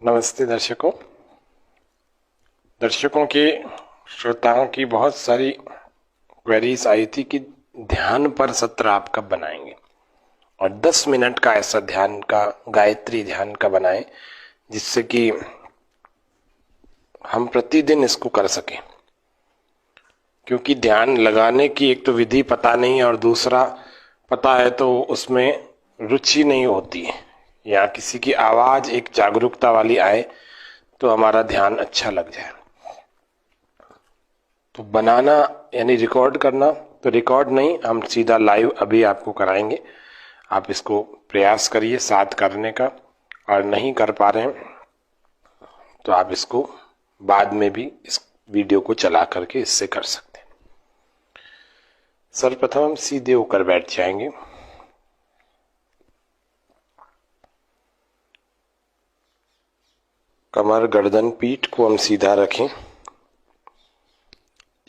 नमस्ते दर्शकों की श्रोताओं की बहुत सारी क्वेरीज आई थी कि ध्यान पर सत्र आप कब बनाएंगे और 10 मिनट का ऐसा ध्यान का गायत्री ध्यान का बनाएं जिससे कि हम प्रतिदिन इसको कर सकें। क्योंकि ध्यान लगाने की एक तो विधि पता नहीं है और दूसरा पता है तो उसमें रुचि नहीं होती है, या किसी की आवाज एक जागरूकता वाली आए तो हमारा ध्यान अच्छा लग जाए। तो बनाना यानी रिकॉर्ड करना, तो रिकॉर्ड नहीं, हम सीधा लाइव अभी आपको कराएंगे। आप इसको प्रयास करिए साथ करने का, और नहीं कर पा रहे हैं तो आप इसको बाद में भी इस वीडियो को चला करके इससे कर सकते हैं। सर्वप्रथम हम सीधे होकर बैठ जाएंगे। कमर, गर्दन, पीठ को हम सीधा रखें।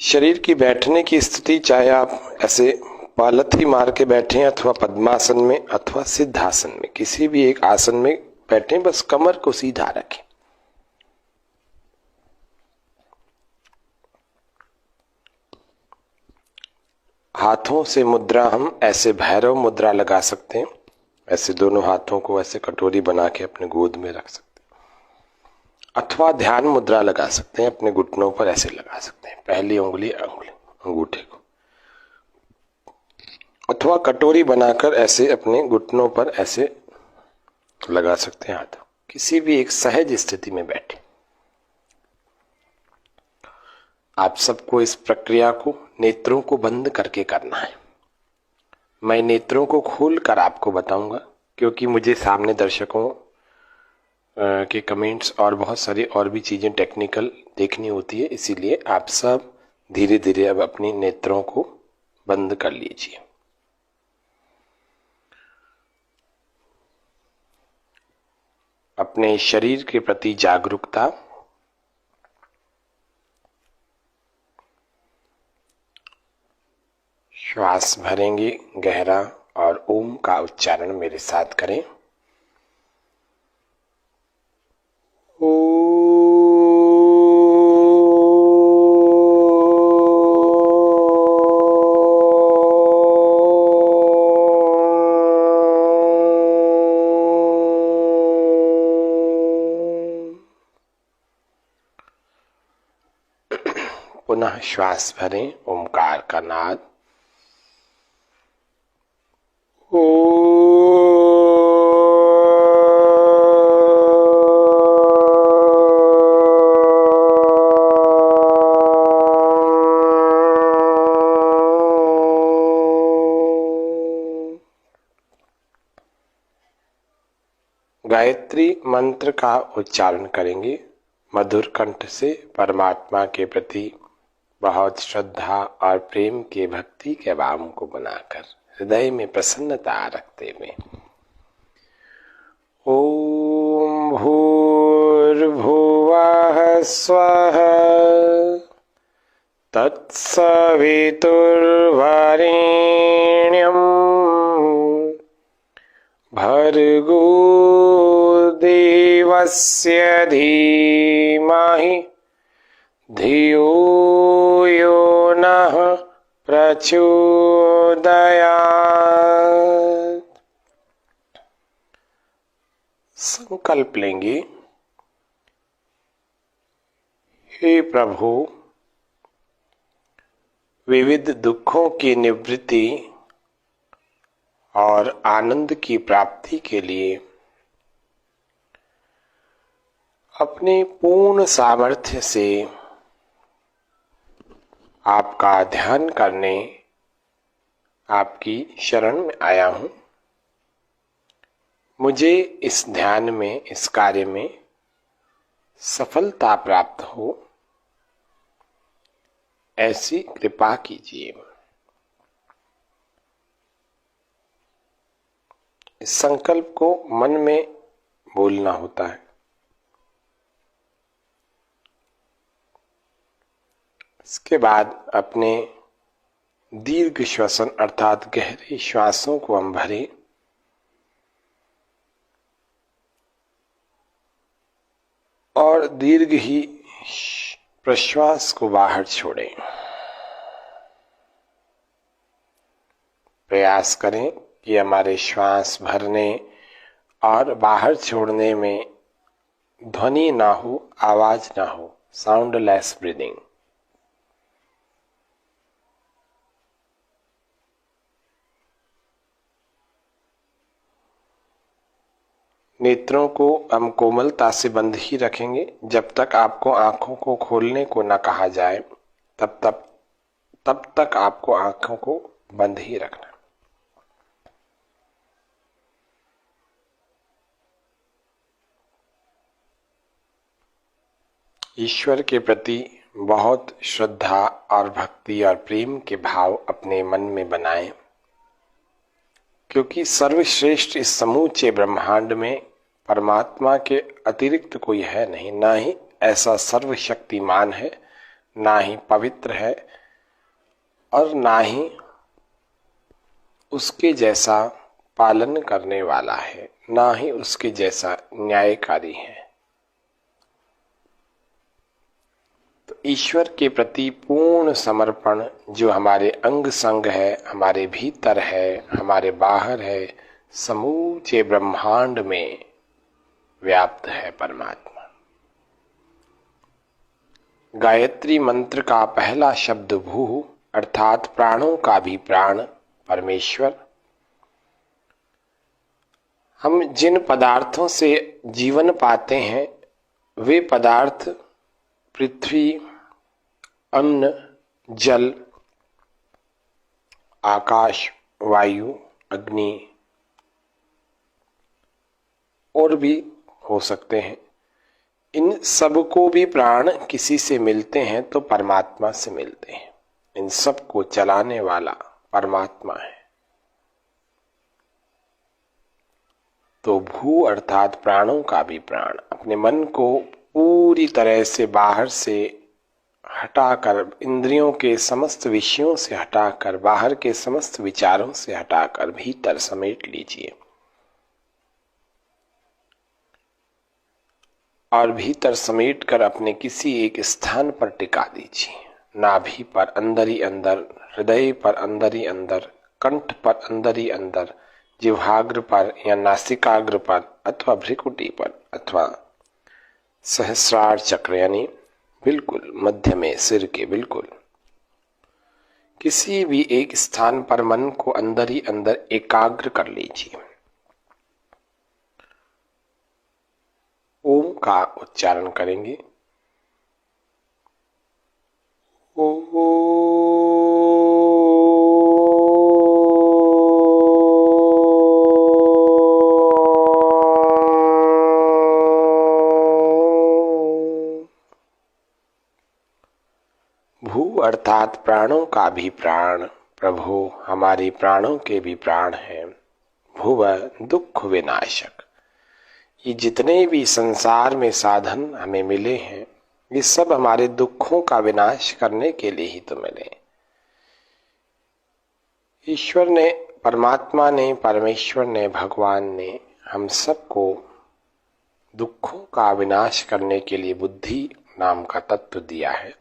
शरीर की बैठने की स्थिति, चाहे आप ऐसे पालथी मार के बैठें अथवा पद्मासन में अथवा सिद्धासन में, किसी भी एक आसन में बैठें, बस कमर को सीधा रखें। हाथों से मुद्रा हम ऐसे भैरव मुद्रा लगा सकते हैं, ऐसे दोनों हाथों को ऐसे कटोरी बना के अपने गोद में रख सकते हैं, अथवा ध्यान मुद्रा लगा सकते हैं, अपने घुटनों पर ऐसे लगा सकते हैं, पहली उंगली अंगूठे को, अथवा कटोरी बनाकर ऐसे अपने घुटनों पर ऐसे लगा सकते हैं। हाथ किसी भी एक सहज स्थिति में बैठे। आप सबको इस प्रक्रिया को नेत्रों को बंद करके करना है। मैं नेत्रों को खोलकर आपको बताऊंगा, क्योंकि मुझे सामने दर्शकों के कमेंट्स और बहुत सारी और भी चीजें टेक्निकल देखनी होती है, इसीलिए आप सब धीरे धीरे अब अपनी नेत्रों को बंद कर लीजिए। अपने शरीर के प्रति जागरूकता, श्वास भरेंगे गहरा और ओम का उच्चारण मेरे साथ करें। पुनः श्वास भरें ओमकार का नाद। गायत्री मंत्र का उच्चारण करेंगे मधुर कंठ से, परमात्मा के प्रति बहुत श्रद्धा और प्रेम के भक्ति के भाव को बनाकर, हृदय में प्रसन्नता रखते हुए। ओम भूर्भुवः स्वः तत्सवितुर्वरेण्यं भर्गो देवस्य धीमहि धियो यो नः प्रचोदयात्। संकल्प लेंगे, हे प्रभु, विविध दुखों की निवृत्ति और आनंद की प्राप्ति के लिए अपने पूर्ण सामर्थ्य से आपका ध्यान करने आपकी शरण में आया हूं। मुझे इस ध्यान में, इस कार्य में सफलता प्राप्त हो, ऐसी कृपा कीजिए। इस संकल्प को मन में बोलना होता है। इसके बाद अपने दीर्घ श्वसन अर्थात गहरे श्वासों को हम भरें। और दीर्घ ही प्रश्वास को बाहर छोड़ें। प्रयास करें कि हमारे श्वास भरने और बाहर छोड़ने में ध्वनि ना हो, आवाज ना हो, साउंडलेस ब्रीदिंग। नेत्रों को हम कोमलता से बंद ही रखेंगे जब तक आपको आंखों को खोलने को न कहा जाए, तब तक आपको आंखों को बंद ही रखना। ईश्वर के प्रति बहुत श्रद्धा और भक्ति और प्रेम के भाव अपने मन में बनाएं, क्योंकि सर्वश्रेष्ठ इस समूचे ब्रह्मांड में परमात्मा के अतिरिक्त कोई है नहीं, ना ही ऐसा सर्वशक्तिमान है, ना ही पवित्र है, और ना ही उसके जैसा पालन करने वाला है, ना ही उसके जैसा न्यायकारी है। तो ईश्वर के प्रति पूर्ण समर्पण जो हमारे अंग संग है, हमारे भीतर है, हमारे बाहर है, समूचे ब्रह्मांड में व्याप्त है परमात्मा। गायत्री मंत्र का पहला शब्द भू अर्थात प्राणों का भी प्राण परमेश्वर। हम जिन पदार्थों से जीवन पाते हैं वे पदार्थ पृथ्वी, अन्न, जल, आकाश, वायु, अग्नि और भी हो सकते हैं। इन सबको भी प्राण किसी से मिलते हैं तो परमात्मा से मिलते हैं। इन सब को चलाने वाला परमात्मा है। तो भू अर्थात प्राणों का भी प्राण। अपने मन को पूरी तरह से बाहर से हटाकर, इंद्रियों के समस्त विषयों से हटाकर, बाहर के समस्त विचारों से हटाकर भीतर समेट लीजिए और भीतर समेटकर अपने किसी एक स्थान पर टिका दीजिए। नाभि पर अंदर ही अंदर, हृदय पर अंदर ही अंदर, कंठ पर अंदर ही अंदर, जिह्वाग्र पर या नासिकाग्र पर अथवा भ्रिकुटी पर अथवा सहस्रार चक्र यानी बिल्कुल मध्य में सिर के बिल्कुल किसी भी एक स्थान पर मन को अंदर ही अंदर एकाग्र कर लीजिए। ओम का उच्चारण करेंगे। भू अर्थात प्राणों का भी प्राण प्रभु हमारे प्राणों के भी प्राण हैं। भुव दुख विनाशक। ये जितने भी संसार में साधन हमें मिले हैं ये सब हमारे दुखों का विनाश करने के लिए ही तो मिले। ईश्वर ने, परमात्मा ने, परमेश्वर ने, भगवान ने हम सबको दुखों का विनाश करने के लिए बुद्धि नाम का तत्व दिया है।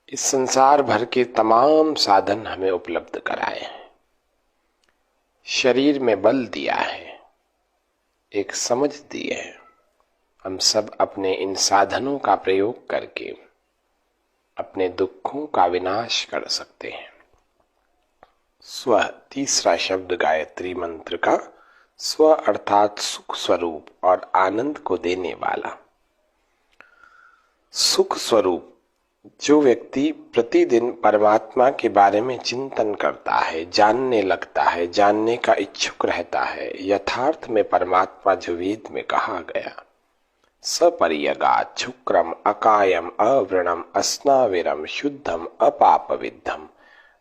इस संसार भर के तमाम साधन हमें उपलब्ध कराए हैं। शरीर में बल दिया है, एक समझ दी है। हम सब अपने इन साधनों का प्रयोग करके अपने दुखों का विनाश कर सकते हैं। स्व तीसरा शब्द गायत्री मंत्र का। स्व अर्थात सुख स्वरूप और आनंद को देने वाला। सुख स्वरूप जो व्यक्ति प्रतिदिन परमात्मा के बारे में चिंतन करता है, जानने लगता है, जानने का इच्छुक रहता है, यथार्थ में परमात्मा जो वेद में कहा गया, सपर्यगात् शुक्रम अकायम अवृणम अस्नाविरम शुद्धम अपापविद्धम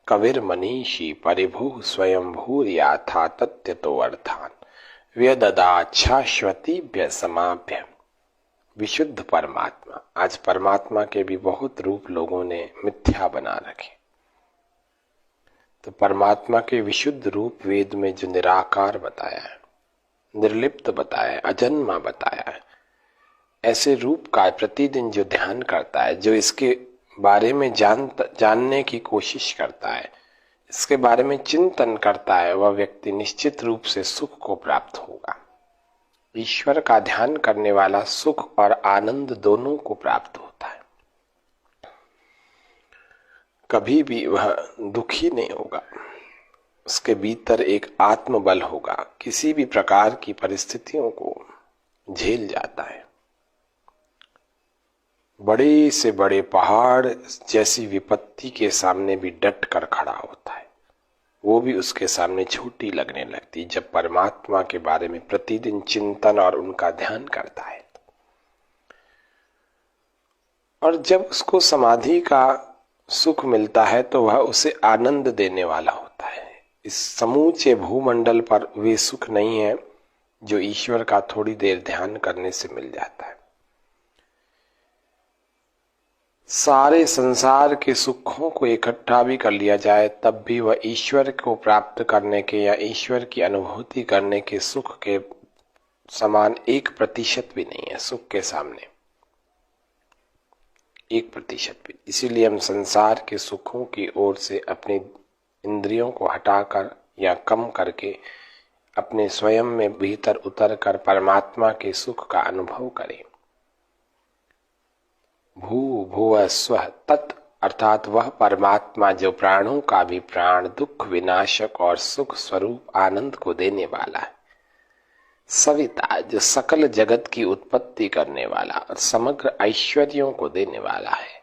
कविर्मनीषी परिभु स्वयं भूर्याथा तत्यतो अर्थान व्यददात् शाश्वतीभ्य समाभ्य। विशुद्ध परमात्मा। आज परमात्मा के भी बहुत रूप लोगों ने मिथ्या बना रखे। तो परमात्मा के विशुद्ध रूप वेद में जो निराकार बताया है, निर्लिप्त बताया है, अजन्मा बताया है, ऐसे रूप का प्रतिदिन जो ध्यान करता है, जो इसके बारे में जानने की कोशिश करता है, इसके बारे में चिंतन करता है, वह व्यक्ति निश्चित रूप से सुख को प्राप्त होगा। ईश्वर का ध्यान करने वाला सुख और आनंद दोनों को प्राप्त होता है। कभी भी वह दुखी नहीं होगा। उसके भीतर एक आत्मबल होगा, किसी भी प्रकार की परिस्थितियों को झेल जाता है। बड़े से बड़े पहाड़ जैसी विपत्ति के सामने भी डट कर खड़ा होता है। वो भी उसके सामने छोटी लगने लगती जब परमात्मा के बारे में प्रतिदिन चिंतन और उनका ध्यान करता है। और जब उसको समाधि का सुख मिलता है तो वह उसे आनंद देने वाला होता है। इस समूचे भूमंडल पर वे सुख नहीं है जो ईश्वर का थोड़ी देर ध्यान करने से मिल जाता है। सारे संसार के सुखों को इकट्ठा भी कर लिया जाए तब भी वह ईश्वर को प्राप्त करने के या ईश्वर की अनुभूति करने के सुख के समान 1% भी नहीं है। सुख के सामने 1% भी। इसीलिए हम संसार के सुखों की ओर से अपनी इंद्रियों को हटाकर या कम करके अपने स्वयं में भीतर उतर कर परमात्मा के सुख का अनुभव करें। भू भुव स्वः तत् अर्थात वह परमात्मा जो प्राणों का भी प्राण, दुख विनाशक और सुख स्वरूप आनंद को देने वाला है। सविता जो सकल जगत की उत्पत्ति करने वाला और समग्र ऐश्वर्यों को देने वाला है।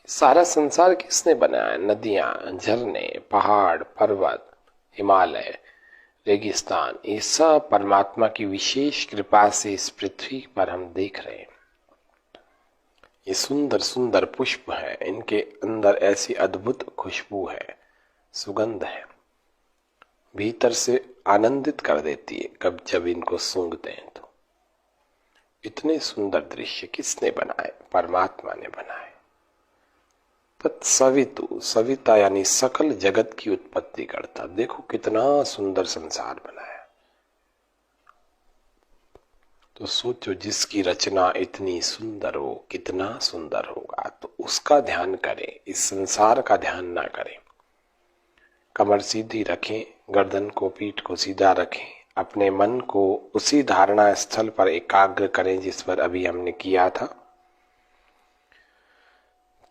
सारा संसार किसने बनाया? नदियां, झरने, पहाड़, पर्वत, हिमालय, रेगिस्तान, ये सब परमात्मा की विशेष कृपा से इस पृथ्वी पर हम देख रहे हैं। ये सुंदर सुंदर पुष्प है, इनके अंदर ऐसी अद्भुत खुशबू है, सुगंध है, भीतर से आनंदित कर देती है कब जब इनको सूंघते हैं तो। इतने सुंदर दृश्य किसने बनाए? परमात्मा ने बनाए। तत्सवितु, सविता यानी सकल जगत की उत्पत्ति करता। देखो कितना सुंदर संसार बनाया। तो सोचो जिसकी रचना इतनी सुंदर हो, कितना सुंदर होगा। तो उसका ध्यान करें, इस संसार का ध्यान ना करें। कमर सीधी रखें, गर्दन को, पीठ को सीधा रखें, अपने मन को उसी धारणा स्थल पर एकाग्र करें जिस पर अभी हमने किया था।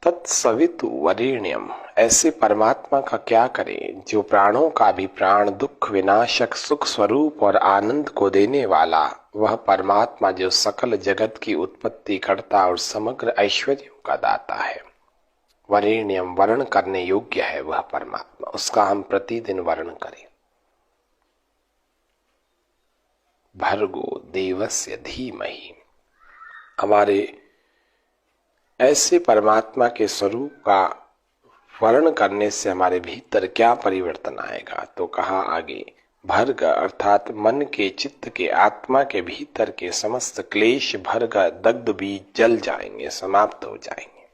तत्सवितु वरेण्यम, ऐसे परमात्मा का क्या करें जो प्राणों का भी प्राण, दुख विनाशक, सुख स्वरूप और आनंद को देने वाला, वह परमात्मा जो सकल जगत की उत्पत्ति करता और समग्र ऐश्वर्यों का दाता है। वरेण्यम, वर्ण करने योग्य है वह परमात्मा, उसका हम प्रतिदिन वर्ण करें। भर्गो देवस्य धीमहि, हमारे ऐसे परमात्मा के स्वरूप का वर्ण करने से हमारे भीतर क्या परिवर्तन आएगा? तो कहा आगे, भर्ग अर्थात मन के, चित्त के, आत्मा के भीतर के समस्त क्लेश भर्ग, दग्ध बीज जल जाएंगे, समाप्त हो जाएंगे।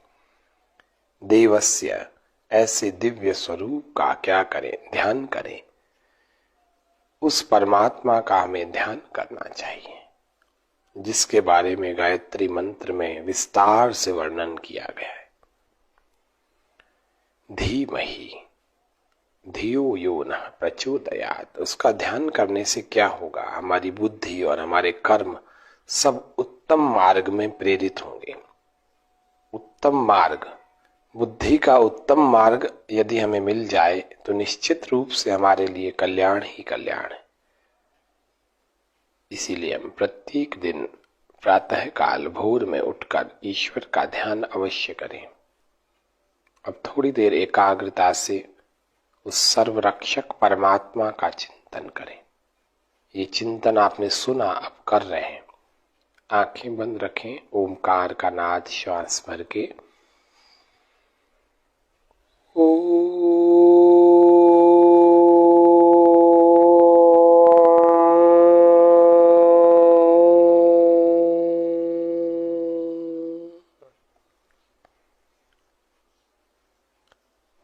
देवस्य, ऐसे दिव्य स्वरूप का क्या करें? ध्यान करें। उस परमात्मा का हमें ध्यान करना चाहिए जिसके बारे में गायत्री मंत्र में विस्तार से वर्णन किया गया है। धीमहि धियो यो नः प्रचोदयात्, उसका ध्यान करने से क्या होगा? हमारी बुद्धि और हमारे कर्म सब उत्तम मार्ग में प्रेरित होंगे। उत्तम मार्ग, बुद्धि का उत्तम मार्ग यदि हमें मिल जाए तो निश्चित रूप से हमारे लिए कल्याण ही कल्याण है। इसीलिए हम प्रत्येक दिन प्रातः काल भोर में उठकर ईश्वर का ध्यान अवश्य करें। अब थोड़ी देर एकाग्रता से उस सर्वरक्षक परमात्मा का चिंतन करें। ये चिंतन आपने सुना, अब कर रहे हैं। आंखें बंद रखें, ओमकार का नाद श्वास भर के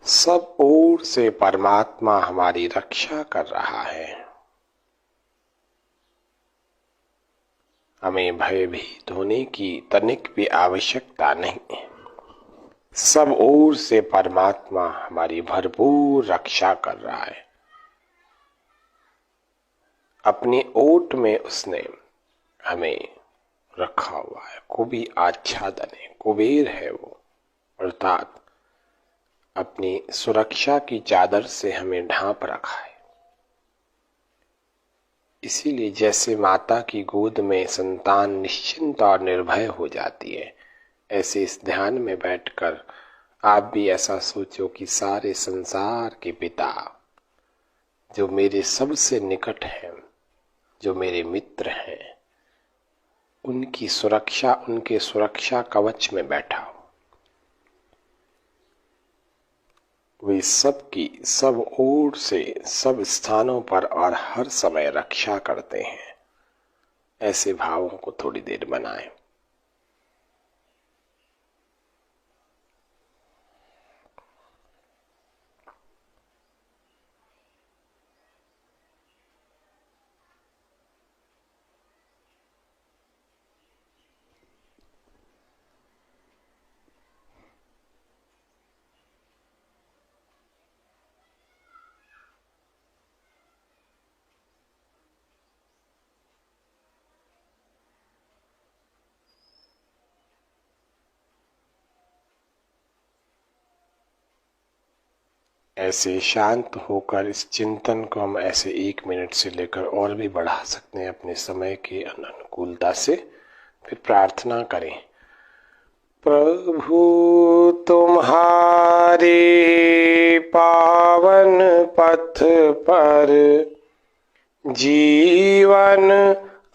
सब ओर से परमात्मा हमारी रक्षा कर रहा है। हमें भयभीत होने की तनिक भी आवश्यकता नहीं है। सब ओर से परमात्मा हमारी भरपूर रक्षा कर रहा है। अपनी ओट में उसने हमें रखा हुआ है। कुबी आच्छादन है, कुबेर है वो, अर्थात अपनी सुरक्षा की चादर से हमें ढांप रखा है। इसीलिए जैसे माता की गोद में संतान निश्चिंत और निर्भय हो जाती है, ऐसे इस ध्यान में बैठकर आप भी ऐसा सोचो कि सारे संसार के पिता जो मेरे सबसे निकट हैं, जो मेरे मित्र हैं, उनकी सुरक्षा, उनके सुरक्षा कवच में बैठा हो। वे सबकी सब ओर से सब स्थानों पर और हर समय रक्षा करते हैं। ऐसे भावों को थोड़ी देर बनाएं। ऐसे शांत होकर इस चिंतन को हम ऐसे 1 मिनट से लेकर और भी बढ़ा सकते हैं अपने समय के अनुकूलता से। फिर प्रार्थना करें। प्रभु तुम्हारे पावन पथ पर जीवन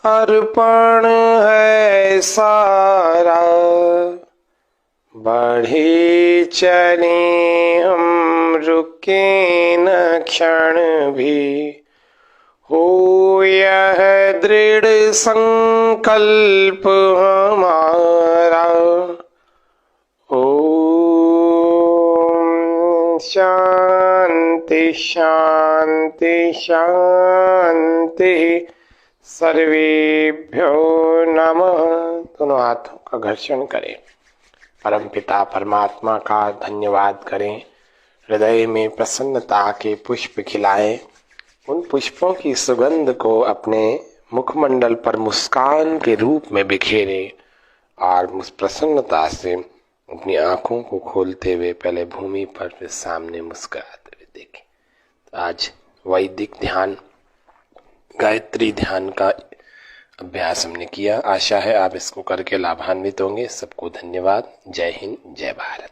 अर्पण है सारा, बढ़े चले हम रुके न क्षण भी, हो यह दृढ़ संकल्प हमारा। ओम शांति शांति शांति। सर्वेभ्यो नमः। दोनों हाथों का घर्षण करें। परमपिता परमात्मा का धन्यवाद करें। हृदय में प्रसन्नता के पुष्प खिलाएं। उन पुष्पों की सुगंध को अपने मुखमंडल पर मुस्कान के रूप में बिखेरें और उस प्रसन्नता से अपनी आंखों को खोलते हुए पहले भूमि पर फिर सामने मुस्कुराते हुए देखें। तो आज वैदिक ध्यान, गायत्री ध्यान का अभ्यास हमने किया। आशा है आप इसको करके लाभान्वित होंगे। सबको धन्यवाद। जय हिंद, जय भारत।